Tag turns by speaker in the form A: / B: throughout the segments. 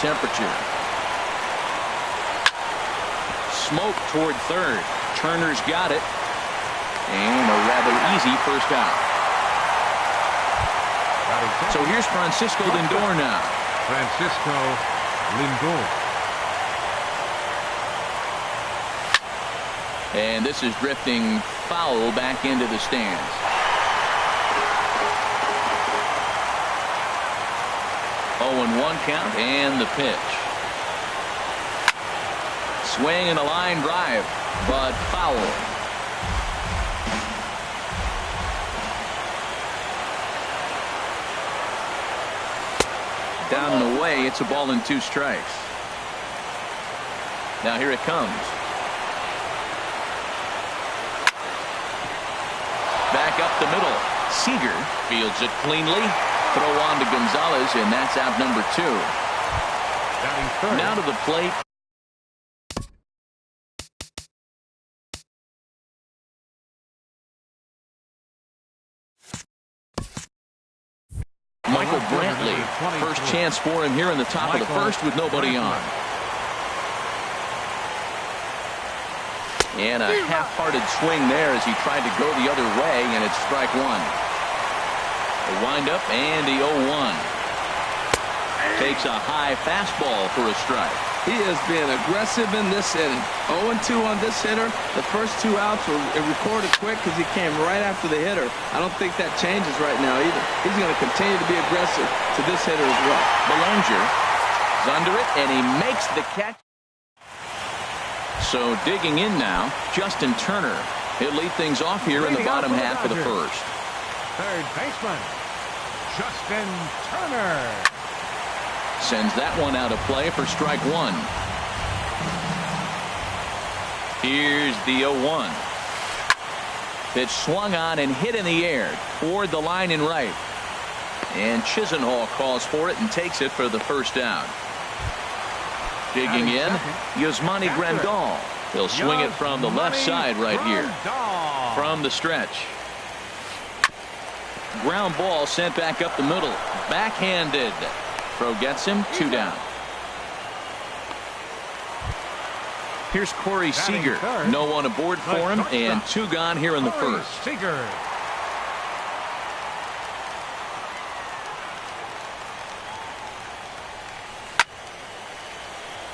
A: temperature. Smoke toward third. Turner's got it. And a rather easy first out. So here's Francisco Lindor now.
B: Francisco Lindor.
A: And this is drifting foul back into the stands. Oh, and 1 count and the pitch. Swing and a line drive, but foul. Down and away, it's a ball and 2 strikes. Now here it comes. Back up the middle. Seager fields it cleanly. Throw on to Gonzalez, and that's out number 2. Now to the plate. Michael Brantley, first chance for him here in the top of the first with nobody on. And a half-hearted swing there as he tried to go the other way, and it's strike 1. A windup and the 0-1. Takes a high fastball for a strike.
C: He has been aggressive in this inning. 0-2 on this hitter. The first 2 outs were recorded quick because he came right after the hitter. I don't think that changes right now either. He's going to continue to be aggressive to this hitter as well.
A: Belanger is under it, and he makes the catch. So digging in now, Justin Turner. He'll lead things off here in the bottom half of the first.
B: Third baseman, Justin Turner.
A: Sends that one out of play for strike 1. Here's the 0-1. Pitch swung on and hit in the air toward the line and right. And Chisenhall calls for it and takes it for the first out. Digging in, Yasmani Grandal. He'll swing it from the left side right here. From the stretch. Ground ball sent back up the middle. Backhanded. Throw gets him, 2 down. Here's Corey Seager. No one aboard for him, and 2 gone here in the first.
B: Seager.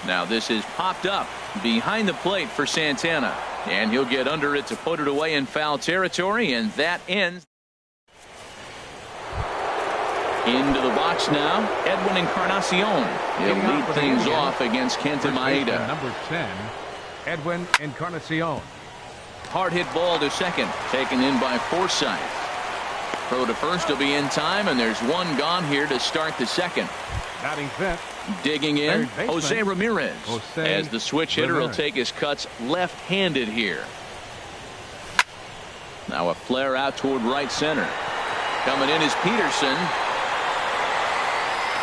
A: Now this is popped up behind the plate for Santana, and he'll get under it to put it away in foul territory, and that ends. Into the box now, Edwin Encarnacion. He'll lead things off against Kenta Maeda.
B: Number 10, Edwin Encarnacion.
A: Hard hit ball to second, taken in by Forsythe. Throw to first will be in time, and there's 1 gone here to start the second.
B: Batting fifth.
A: Digging in, Jose Ramirez. As the switch hitter will take his cuts left-handed here. Now a flare out toward right center. Coming in is Peterson.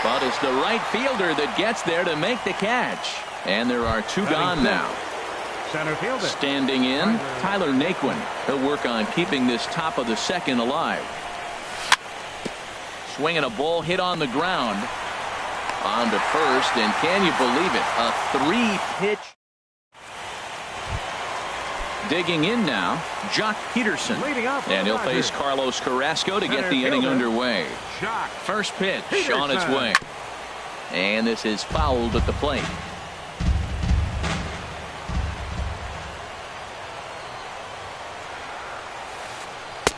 A: But it's the right fielder that gets there to make the catch. And there are 2 gone now.
B: Center fielder.
A: Standing in, Tyler Naquin. He'll work on keeping this top of the second alive. Swinging a ball hit on the ground. On to first, and can you believe it? A 3-pitch. Digging in now, Jock Peterson. And he'll face Carlos Carrasco to get the inning underway. First pitch on its way. And this is fouled at the plate.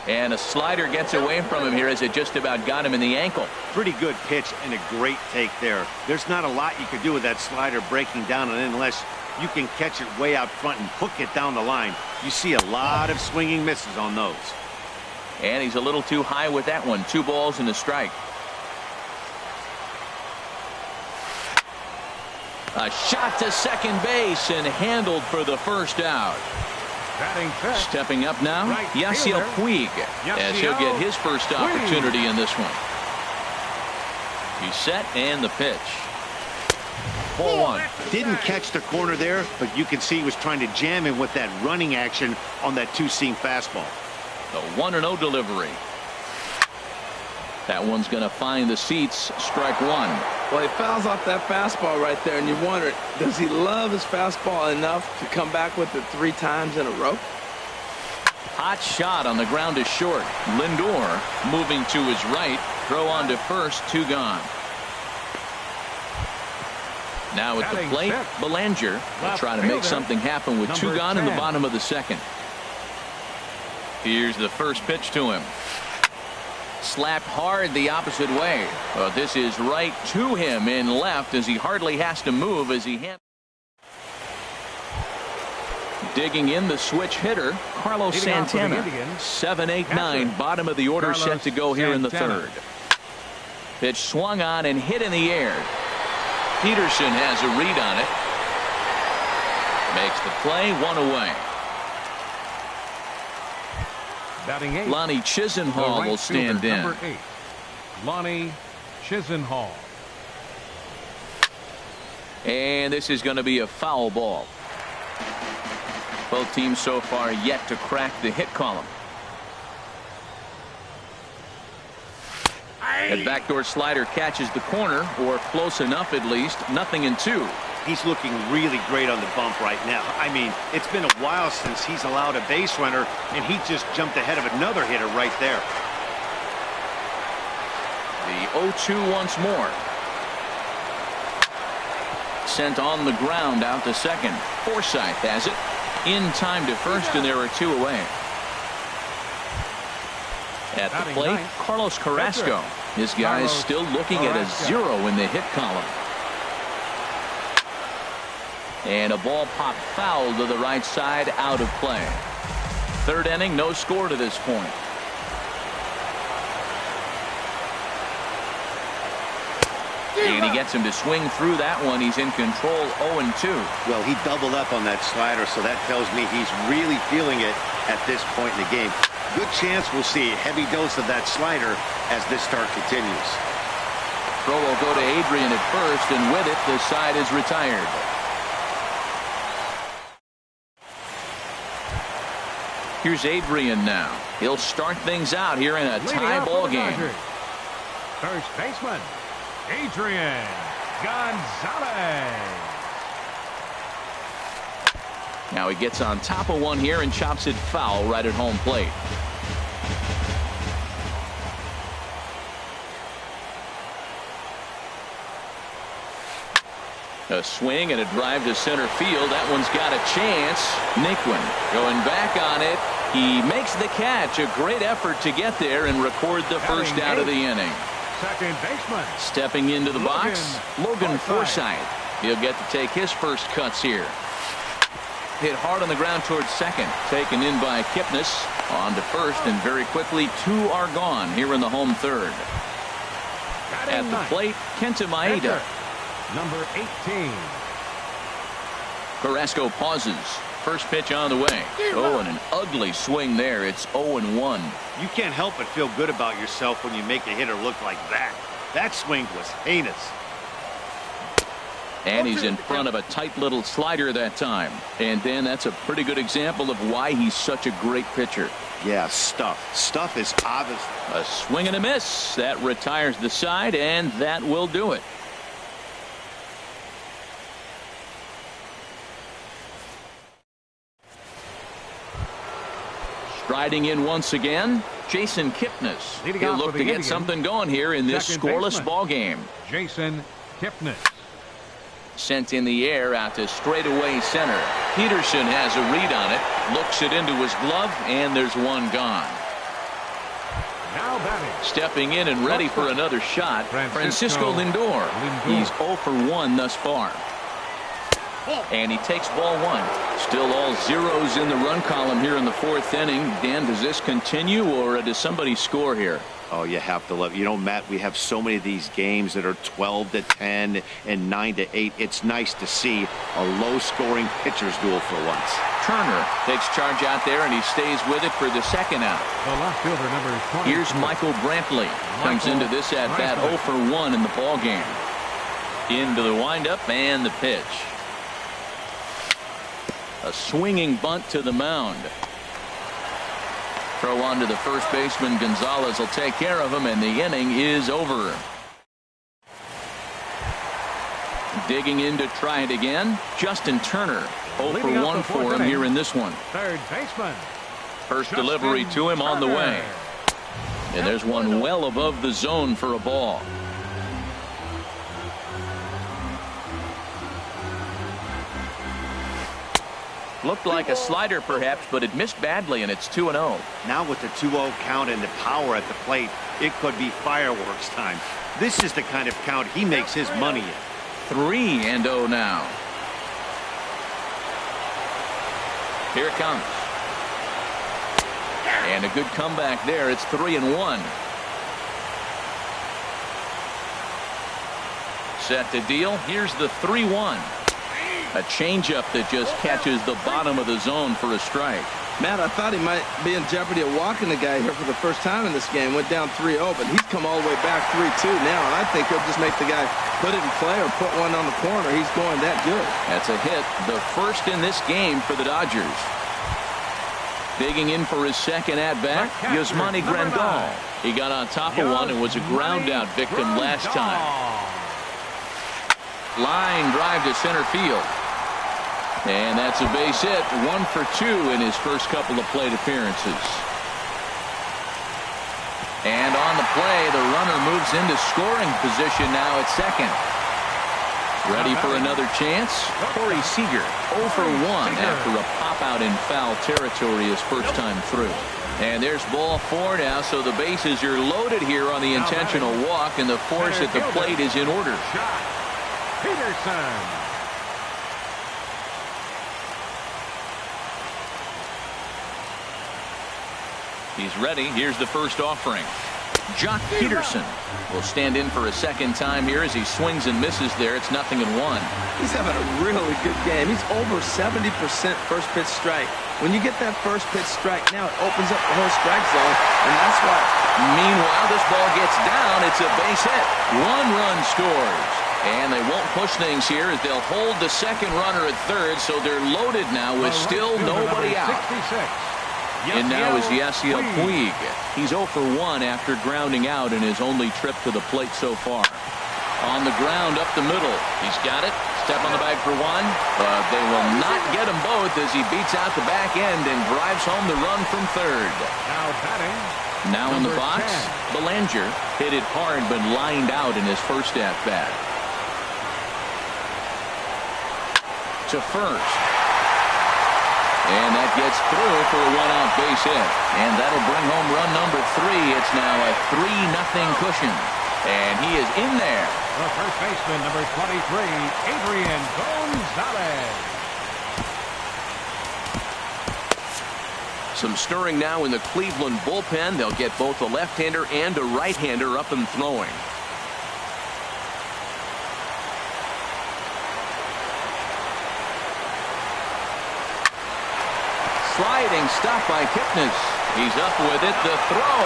A: And a slider gets away from him here as it just about got him in the ankle.
D: Pretty good pitch and a great take there. There's not a lot you could do with that slider breaking down and in unless you can catch it way out front and hook it down the line. You see a lot of swinging misses on those.
A: And he's a little too high with that one. 2 balls and a strike. A shot to second base and handled for the first out. Stepping up now, Yasiel Puig, as he'll get his first opportunity in this one. He's set and the pitch. Ball 1.
D: Didn't catch the corner there, but you can see he was trying to jam him with that running action on that 2-seam fastball.
A: The 1-0 delivery. That one's going to find the seats. Strike 1.
C: Well, he fouls off that fastball right there, and you wonder, does he love his fastball enough to come back with it 3 times in a row?
A: Hot shot on the ground to short. Lindor moving to his right. Throw on to first. 2 gone. Now at the plate, Belanger will try to make something happen with 2 gone in the bottom of the second. Here's the first pitch to him. Slapped hard the opposite way. Well, this is right to him in left as he hardly has to move as he hits. Digging in the switch hitter, Carlos Santana. 7-8-9, bottom of the order set to go here in the third. Pitch swung on and hit in the air. Peterson has a read on it. Makes the play, 1 away.
B: Batting 8.
A: Lonnie Chisenhall will stand in.
B: Number 8, Lonnie Chisenhall.
A: And this is going to be a foul ball. Both teams so far yet to crack the hit column. That backdoor slider catches the corner, or close enough at least. 0-2.
D: He's looking really great on the bump right now. I mean, it's been a while since he's allowed a base runner, and he just jumped ahead of another hitter right there.
A: The 0-2 once more. Sent on the ground out to second. Forsythe has it. In time to first, and there are 2 away. At the plate, Carlos Carrasco. This guy is still looking at a 0 in the hit column. And a ball popped foul to the right side, out of play. Third inning, no score to this point. And he gets him to swing through that one. He's in control, 0-2.
D: Well, he doubled up on that slider, so that tells me he's really feeling it at this point in the game. Good chance we'll see a heavy dose of that slider as this start continues.
A: Throw will go to Adrian at first, and with it, the side is retired. Here's Adrian now. He'll start things out here in a tie ball game.
B: First baseman, Adrian Gonzalez.
A: Now he gets on top of one here and chops it foul right at home plate. A swing and a drive to center field. That one's got a chance. Naquin going back on it. He makes the catch. A great effort to get there and record the first out of the inning.
B: Second baseman.
A: Stepping into the box, Logan Forsythe. He'll get to take his first cuts here. Hit hard on the ground towards second. Taken in by Kipnis. On to first, and very quickly 2 are gone here in the home third. At the plate, Kenta Maeda.
B: Number 18.
A: Carrasco pauses. First pitch on the way. Oh, and an ugly swing there. It's 0-1.
D: You can't help but feel good about yourself when you make a hitter look like that. That swing was heinous.
A: And he's in front of a tight little slider that time. And then that's a pretty good example of why he's such a great pitcher.
D: Yeah, stuff. Stuff is obvious.
A: A swing and a miss. That retires the side, and that will do it. Striding in once again, Jason Kipnis. He'll look to get something going here in this scoreless ball game.
B: Jason Kipnis.
A: Sent in the air out to straightaway center. Peterson has a read on it. Looks it into his glove, and there's 1 gone.
B: Now batting.
A: Stepping in and ready for another shot, Francisco Lindor. He's 0 for 1 thus far. And he takes ball 1. Still all zeros in the run column here in the 4th inning. Dan, does this continue, or does somebody score here?
D: Oh, you have to love. You know, Matt, we have so many of these games that are 12-10 and 9-8. It's nice to see a low-scoring pitcher's duel for once.
A: Turner takes charge out there, and he stays with it for the second out.
B: The left fielder, number 20.
A: Here's Michael Brantley. Comes into this at-bat 0 for 1 in the ball game. Into the windup and the pitch. A swinging bunt to the mound. Throw on to the first baseman. Gonzalez will take care of him, and the inning is over. Digging in to try it again, Justin Turner. 0 for 1 for him here in this one.
B: Third baseman.
A: First delivery to him on the way. And there's one well above the zone for a ball. Looked like a slider perhaps, but it missed badly, and it's 2-0.
D: Now with the 2-0 count and the power at the plate, it could be fireworks time. This is the kind of count he makes his money in.
A: 3-0 now. Here it comes. And a good comeback there. It's 3-1. Set to deal. Here's the 3-1. A changeup that just catches the bottom of the zone for a strike.
C: Matt, I thought he might be in jeopardy of walking the guy here for the first time in this game. Went down 3-0, but he's come all the way back 3-2 now, and I think he'll just make the guy put it in play or put one on the corner. He's going that good.
A: That's a hit, the first in this game for the Dodgers. Digging in for his second at-bat, Yasmani Grandal. He got on top of one and was a ground-out victim last time. Line drive to center field. And that's a base hit. 1 for 2 in his first couple of plate appearances. And on the play, the runner moves into scoring position now at second. Ready for another chance? Corey Seager, 0 for 1 after a pop-out in foul territory his first time through. And there's ball 4 now, so the bases are loaded here on the intentional walk, and the force at the plate is in order.
B: Peterson.
A: He's ready. Here's the first offering. Jock Peterson will stand in for a second time here as he swings and misses there. It's 0-1.
C: He's having a really good game. He's over 70% first pitch strike. When you get that first pitch strike, now it opens up the whole strike zone, and that's why.
A: Meanwhile, this ball gets down. It's a base hit. 1 run scores. And they won't push things here as they'll hold the second runner at third, so they're loaded now with still nobody out.
B: 66.
A: And now is Yasiel Puig. He's 0 for 1 after grounding out in his only trip to the plate so far. On the ground up the middle. He's got it. Step on the bag for 1. But they will not get him both as he beats out the back end and drives home the run from third.
B: Now batting.
A: Now in the box, Belanger hit it hard but lined out in his first at-bat. To first. And that gets through for a 1-out base hit. And that'll bring home run number 3. It's now a 3-0 cushion. And he is in there.
B: The first baseman, number 23, Adrian Gonzalez.
A: Some stirring now in the Cleveland bullpen. They'll get both a left-hander and a right-hander up and throwing. Sliding stop by Kipnis. He's up with it. The throw.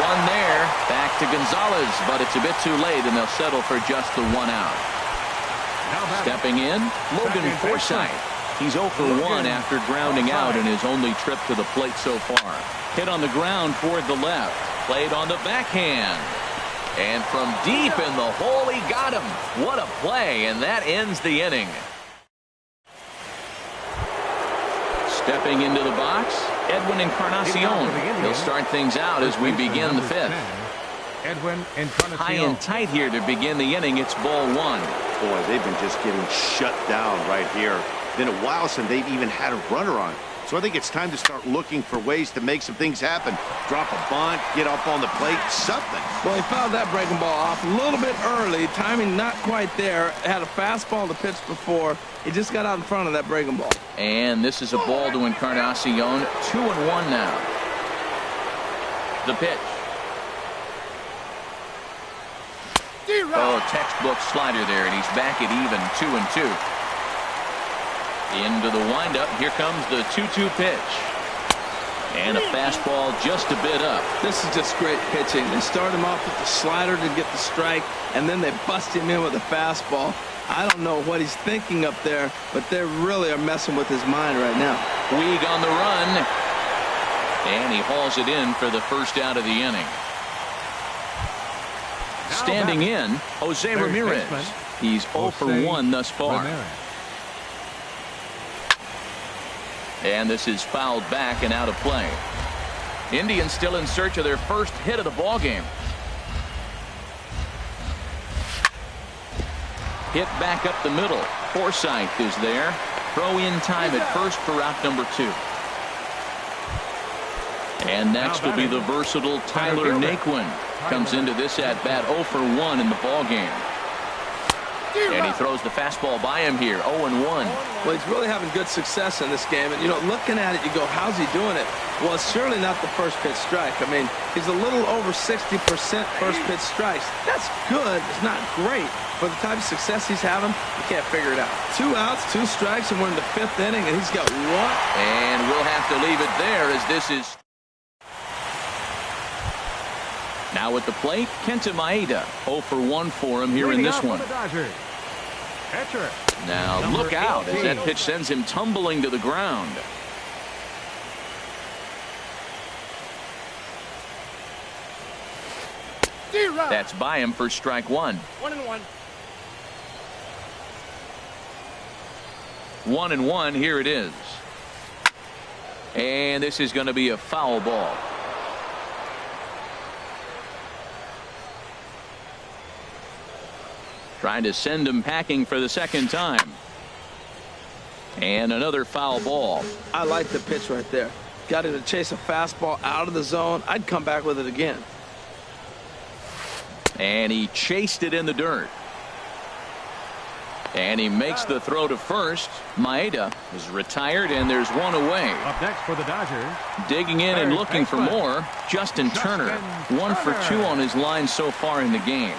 A: 1 there. Back to Gonzalez, but it's a bit too late, and they'll settle for just the 1 out. Stepping in, Logan Forsythe. He's 0 for 1 after grounding out in his only trip to the plate so far. Hit on the ground toward the left. Played on the backhand. And from deep in the hole, he got him. What a play, and that ends the inning. Stepping into the box, Edwin Encarnacion. He'll start things out as we begin the 5th.
B: Edwin Encarnacion.
A: High and tight here to begin the inning. It's ball 1.
D: Boy, they've been just getting shut down right here. Been a while since they've even had a runner on. So I think it's time to start looking for ways to make some things happen. Drop a bunt, get up on the plate, something.
C: Well, he fouled that breaking ball off a little bit early. Timing not quite there. Had a fastball to pitch before. He just got out in front of that breaking ball.
A: And this is a ball to Encarnacion. 2-1 now. The pitch. Oh, textbook slider there, and he's back at even 2-2. Into the windup. Here comes the 2-2 pitch. And a fastball just a bit up.
C: This is just great pitching. They start him off with the slider to get the strike, and then they bust him in with a fastball. I don't know what he's thinking up there, but they really are messing with his mind right now.
A: Puig on the run. And he hauls it in for the first out of the inning. Standing in, Jose Ramirez. He's 0 for 1 thus far.
B: Ramirez.
A: And this is fouled back and out of play. Indians still in search of their first hit of the ball game. Hit back up the middle. Forsythe is there. Throw in time at first for out number 2. And next will be the versatile Tyler Naquin. Comes into this at bat 0 for 1 in the ball game. And he throws the fastball by him here, 0-1.
C: Well, he's really having good success in this game. And, you know, looking at it, you go, how's he doing it? Well, it's surely not the first pitch strike. I mean, he's a little over 60% first pitch strikes. That's good. It's not great. For the type of success he's having, you can't figure it out. 2 outs, 2 strikes, and we're in the 5th inning, and he's got 1.
A: And we'll have to leave it there as this is. Now at the plate, Kenta Maeda. 0 for 1 for him here in this one. Now look out as that pitch sends him tumbling to the ground. That's by him for strike 1.
E: 1-1.
A: 1-1. Here it is. And this is going to be a foul ball. Trying to send him packing for the second time. And another foul ball.
C: I like the pitch right there. Got him to chase a fastball out of the zone. I'd come back with it again.
A: And he chased it in the dirt. And he makes the throw to first. Maeda is retired, and there's one away.
B: Up next for the Dodgers.
A: Digging in and looking for more, Justin Turner. 1 for 2 on his line so far in the game.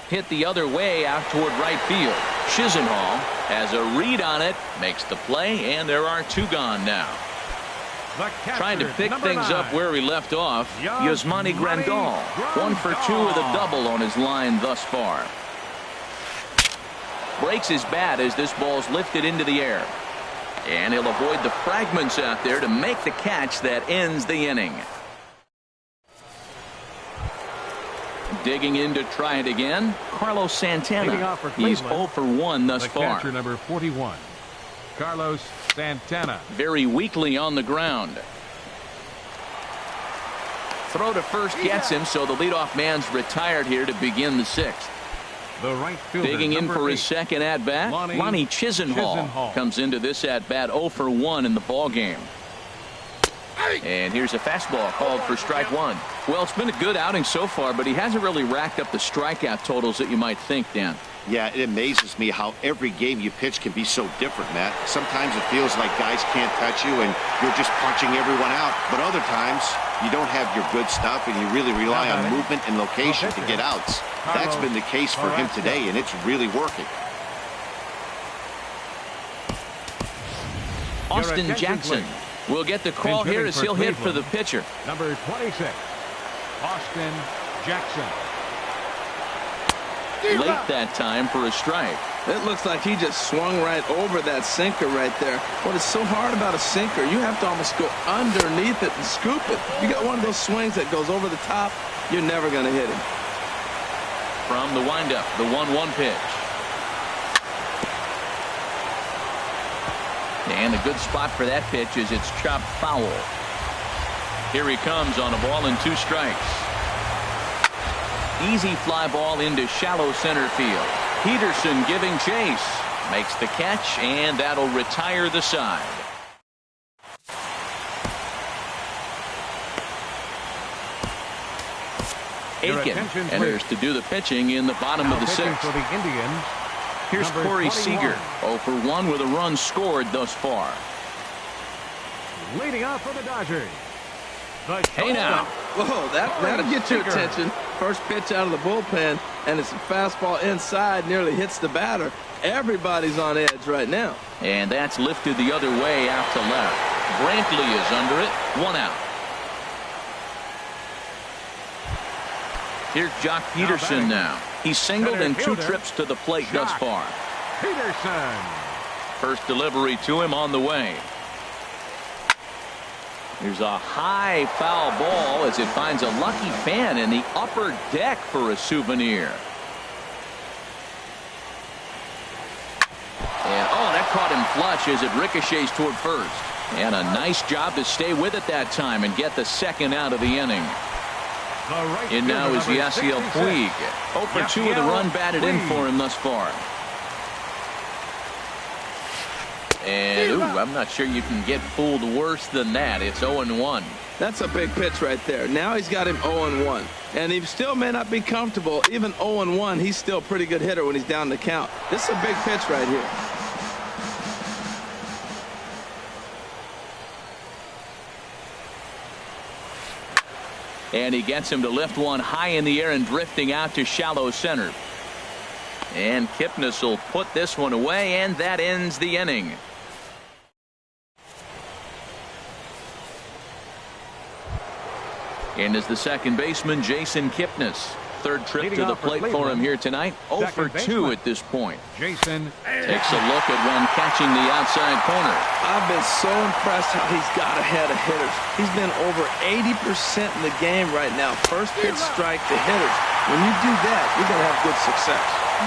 A: Hit the other way out toward right field. Chisenhall has a read on it, makes the play, and there are 2 gone now. Trying to pick things up where we left off, Yasmani Grandal. 1 for 2 with a double on his line thus far. Breaks his bat as this ball's lifted into the air. And he'll avoid the fragments out there to make the catch that ends the inning. Digging in to try it again, Carlos Santana. He's 0 for 1 thus far.
B: Catcher number 41, Carlos Santana.
A: Very weakly on the ground. Throw to first gets him, so the leadoff man's retired here to begin the 6th.
B: The right fielder,
A: digging in for his
B: 8,
A: second at bat, Lonnie Chisenhall comes into this at bat 0 for 1 in the ball game. And here's a fastball called for strike 1. Well, it's been a good outing so far, but he hasn't really racked up the strikeout totals that you might think, Dan.
D: Yeah, it amazes me how every game you pitch can be so different, Matt. Sometimes it feels like guys can't touch you and you're just punching everyone out. But other times, you don't have your good stuff and you really rely on movement and location to get outs. That's been the case for him today, and it's really working.
A: Austin Jackson will get the call here as he'll hit for the pitcher.
B: Number 26, Austin Jackson.
A: Late that time for a strike.
C: It looks like he just swung right over that sinker right there. What is so hard about a sinker, you have to almost go underneath it and scoop it. You got one of those swings that goes over the top, you're never going to hit him.
A: From the windup, the 1-1 pitch. And a good spot for that pitch is it's chopped foul. Here he comes on a ball and 2 strikes. Easy fly ball into shallow center field. Peterson giving chase. Makes the catch, and that'll retire the side. Aiken enters to do the pitching in the bottom of the 6th.
B: For the Indians,
A: here's Corey Seager, 0 for 1 with a run scored thus far.
B: Leading off for the Dodgers.
A: Hey now.
C: Whoa, that'll get your attention. First pitch out of the bullpen, and it's a fastball inside, nearly hits the batter. Everybody's on edge right now.
A: And that's lifted the other way out to left. Brantley is under it. 1 out. Here's Jock Peterson now. He's singled in 2 trips to the plate thus far.
B: Peterson.
A: First delivery to him on the way. Here's a high foul ball as it finds a lucky fan in the upper deck for a souvenir. And oh, that caught him flush as it ricochets toward first. And a nice job to stay with it that time and get the second out of the inning. And now is Yasiel Puig. 0 for 2 with a run batted in for him thus far. And ooh, I'm not sure you can get fooled worse than that. It's 0-1.
C: That's a big pitch right there. Now he's got him 0-1. And he still may not be comfortable. Even 0-1, he's still a pretty good hitter when he's down the count. This is a big pitch right here.
A: And he gets him to lift one high in the air and drifting out to shallow center. And Kipnis will put this one away, and that ends the inning. And is the second baseman, Jason Kipnis. Third trip to the plate for him here tonight. 0 for 2 at this point.
B: Jason
A: takes a look at one catching the outside corner.
C: I've been so impressed how he's got ahead of hitters. He's been over 80% in the game right now. First pitch strike to hitters. When you do that, you're going to have good success.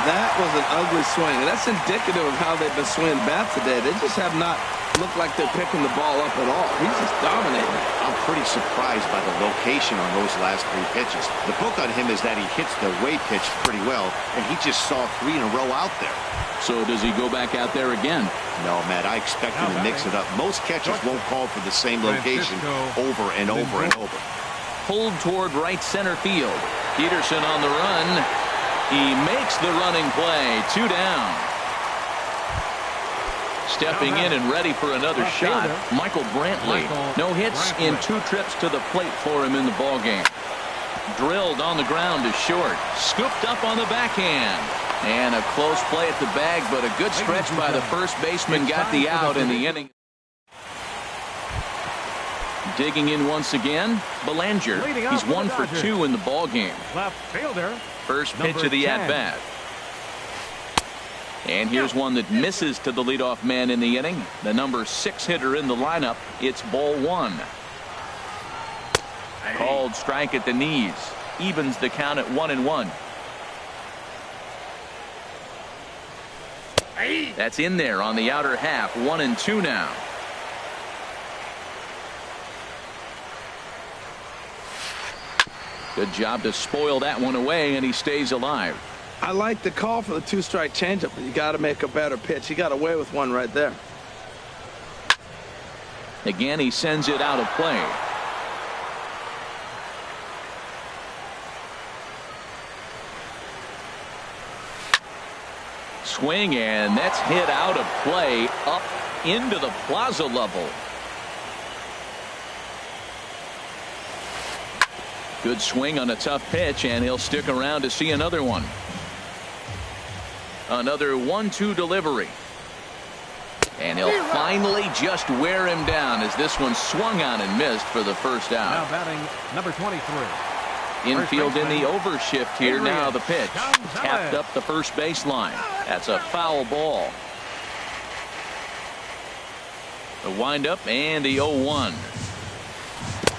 C: That was an ugly swing. And that's indicative of how they've been swinging bats today. They just have not looked like they're picking the ball up at all. He's just dominating.
D: I'm pretty surprised by the location on those last 3 pitches. The book on him is that he hits the way pitch pretty well, and he just saw 3 in a row out there.
A: So does he go back out there again?
D: No, Matt, I expect him to mix it up. Most catchers won't call for the same location over and over and over.
A: Pulled toward right center field. Peterson on the run. He makes the running play. 2 down. Stepping in and ready for another shot, Michael Brantley. No hits in 2 trips to the plate for him in the ballgame. Drilled on the ground to short. Scooped up on the backhand. And a close play at the bag, but a good stretch by the first baseman got the out in the inning. Digging in once again, Belanger. He's 1 for 2 in the ballgame.
B: Left fielder.
A: First pitch of the at-bat. And here's one that misses to the leadoff man in the inning. The number 6 hitter in the lineup. It's ball 1. Called strike at the knees. Evens the count at 1-1. That's in there on the outer half. 1-2 now. Good job to spoil that one away, and he stays alive.
C: I like the call for the 2-strike changeup, but you got to make a better pitch. He got away with one right there.
A: Again, he sends it out of play. Swing, and that's hit out of play up into the plaza level. Good swing on a tough pitch, and he'll stick around to see another one. Another 1-2 delivery. And he'll finally just wear him down as this one swung on and missed for the first out.
B: Now batting number 23.
A: Infield in the overshift here. Now the pitch. Tapped up the first baseline. That's a foul ball. The windup and the 0-1.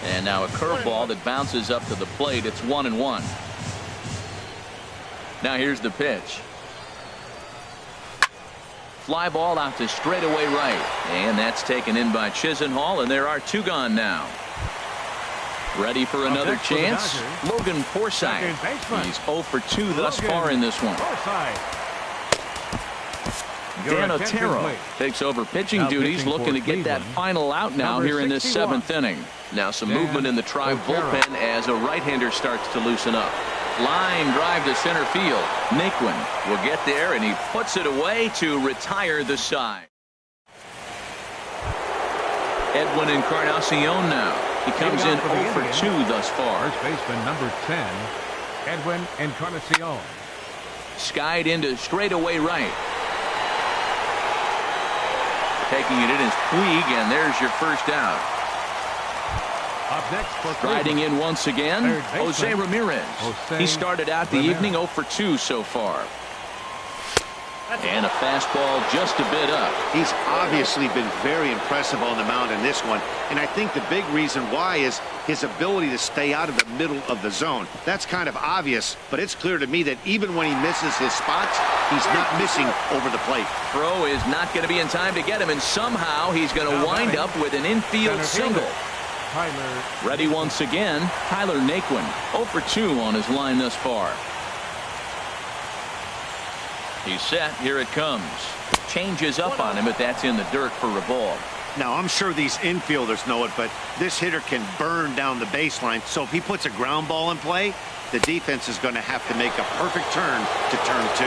A: And now a curveball that bounces up to the plate. It's 1-1. Now here's the pitch. Fly ball out to straightaway right. And that's taken in by Chisenhall, and there are 2 gone now. Ready for another chance? Logan Forsythe. He's 0 for 2 thus far in this one. Dan Otero takes over pitching duties, looking to get that final out now here in this 7th inning. Now some movement in the Tribe bullpen as a right-hander starts to loosen up. Line drive to center field. Naquin will get there, and he puts it away to retire the side. Edwin Encarnacion now. He comes in 0 for 2 thus far.
B: First baseman number 10, Edwin Encarnacion.
A: Skied into straightaway right. Taking it in is Puig, and there's your first out.
B: Up next for
A: Riding in once again, Jose Ramirez. He started out the evening 0 for 2 so far. And a fastball just a bit up.
D: He's obviously been very impressive on the mound in this one, and I think the big reason why is his ability to stay out of the middle of the zone. That's kind of obvious, but it's clear to me that even when he misses his spots, he's not missing over the plate.
A: Throw is not going to be in time to get him, and somehow he's going to wind up with an infield single. Ready once again, Tyler Naquin, 0 for 2 on his line thus far. He's set. Here it comes. Changes up on him, but that's in the dirt for a ball.
D: Now, I'm sure these infielders know it, but this hitter can burn down the baseline. So if he puts a ground ball in play, the defense is going to have to make a perfect turn to turn 2.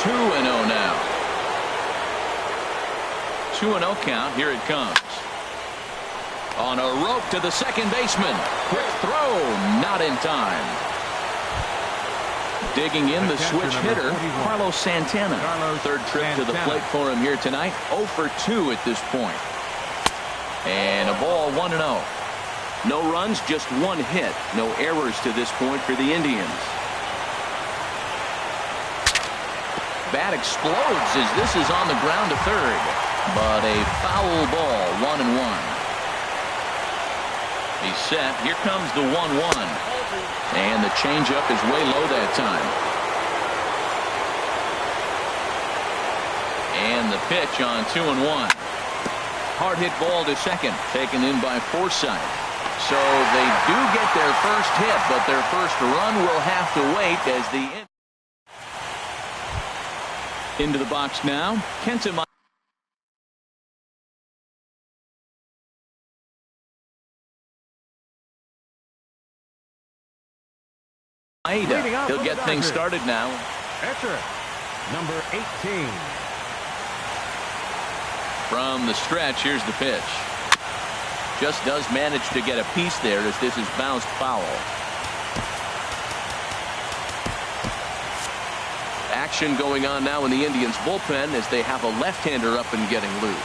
A: 2-0 now. 2-0 count. Here it comes. On a rope to the second baseman. Quick throw. Not in time. Digging in the switch hitter, Carlos Santana. Third trip to the plate for him here tonight. 0 for 2 at this point. And a ball 1-0. No runs, just one hit. No errors to this point for the Indians. Bat explodes as this is on the ground to third. But a foul ball, 1-1. He's set. Here comes the 1-1. And the changeup is way low that time. And the pitch on 2-1. Hard hit ball to second, taken in by Forsythe. So they do get their first hit, but their first run will have to wait as the into the box now. Kenta He'll get things started now.
B: Pitcher, number 18.
A: From the stretch, here's the pitch. Just does manage to get a piece there as this is bounced foul. Action going on now in the Indians bullpen as they have a left-hander up and getting loose.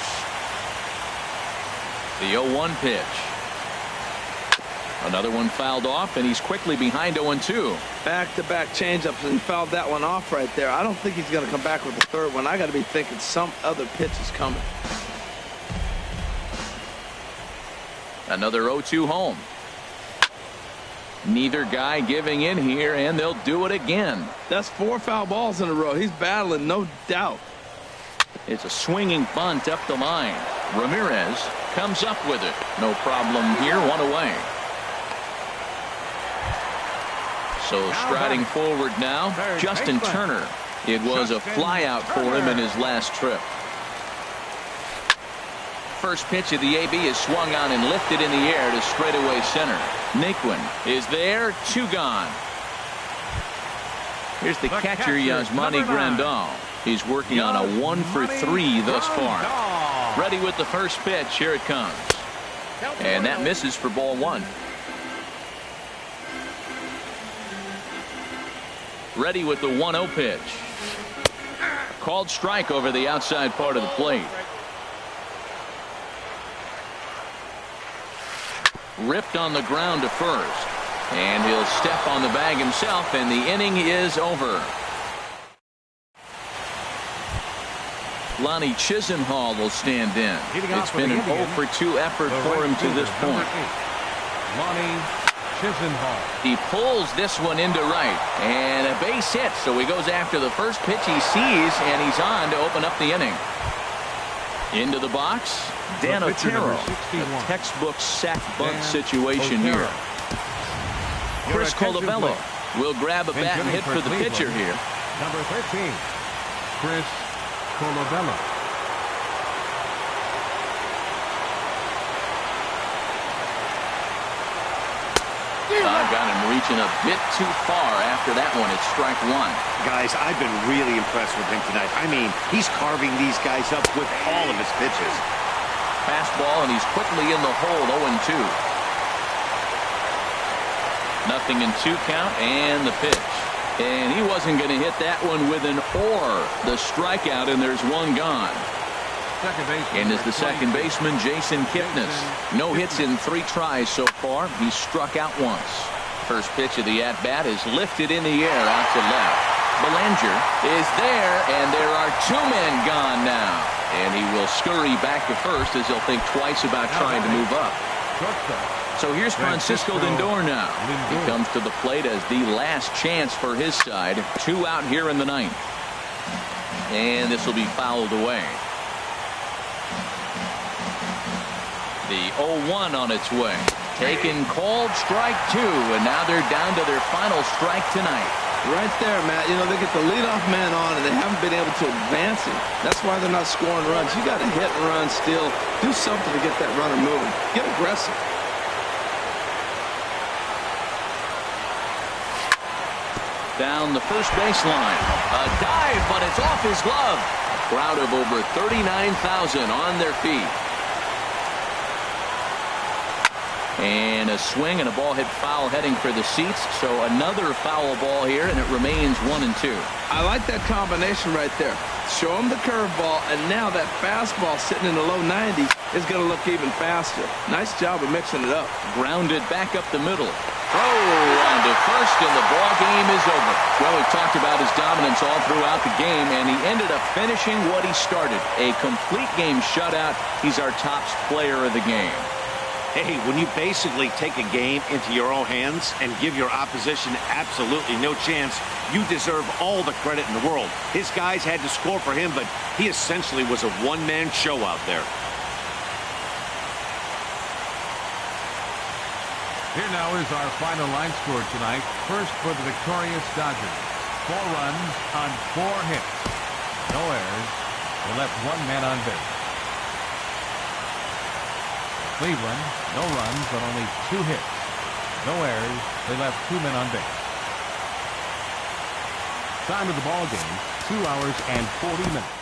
A: The 0-1 pitch. Another one fouled off, and he's quickly behind 0-2.
C: Back-to-back changeups, and he fouled that one off right there. I don't think he's going to come back with the third one. I got to be thinking some other pitch is coming.
A: Another 0-2 home. Neither guy giving in here, and they'll do it again.
C: That's 4 foul balls in a row. He's battling, no doubt.
A: It's a swinging bunt up the line. Ramirez comes up with it. No problem here, 1 away. So striding forward now, Justin Turner. It was a flyout for him in his last trip. First pitch of the AB is swung on and lifted in the air to straightaway center. Naquin is there, 2 gone. Here's the catcher, Yasmani Grandal. He's working on a 1 for 3 thus far. Ready with the first pitch. Here it comes. And that misses for ball 1. Ready with the 1-0 pitch. Called strike over the outside part of the plate. Ripped on the ground to first. And he'll step on the bag himself, and the inning is over. Lonnie Chisenhall will stand in. It's been an 0 for 2 effort for him to this point.
B: Lonnie Chisenhall.
A: He pulls this one into right, and a base hit, so he goes after the first pitch he sees, and he's on to open up the inning. Into the box, Dan Otero. A textbook sack bunt situation here. Chris Colabello will grab a bat and hit for the pitcher here.
B: Number 13, Chris Colabello.
A: Got him reaching a bit too far after that one. It's strike 1.
D: Guys, I've been really impressed with him tonight. I mean, he's carving these guys up with all of his pitches.
A: Fastball, and he's quickly in the hole, 0-2. Nothing in 2 count, and the pitch. And he wasn't going to hit that one with an or. The strikeout, and there's 1 gone. And is the second baseman, Jason Kipnis. No hits in 3 tries so far. He's struck out once. First pitch of the at-bat is lifted in the air out to left. Belanger is there, and there are 2 men gone now. And he will scurry back to first as he'll think twice about trying to move up. So here's Francisco Lindor now. He comes to the plate as the last chance for his side. 2 out here in the 9th. And this will be fouled away. The 0-1 on its way. Taken, called, strike 2, and now they're down to their final strike tonight.
C: Right there, Matt. You know, they get the leadoff man on, and they haven't been able to advance him. That's why they're not scoring runs. You got to hit and run still. Do something to get that runner moving. Get aggressive.
A: Down the first baseline. A dive, but it's off his glove. Crowd of over 39,000 on their feet. And a swing and a ball hit foul heading for the seats. So another foul ball here, and it remains 1-2.
C: I like that combination right there. Show him the curveball, and now that fastball sitting in the low 90s is going to look even faster. Nice job of mixing it up.
A: Grounded back up the middle. Throw on to first, and the ball game is over. Well, we've talked about his dominance all throughout the game, and he ended up finishing what he started. A complete game shutout. He's our top player of the game.
D: Hey, when you basically take a game into your own hands and give your opposition absolutely no chance, you deserve all the credit in the world. His guys had to score for him, but he essentially was a one-man show out there.
B: Here now is our final line score tonight. First for the victorious Dodgers. 4 runs on 4 hits. No errors. They left 1 man on base. Cleveland, no runs but only 2 hits. No errors. They left 2 men on base. Time of the ball game, 2 hours and 40 minutes.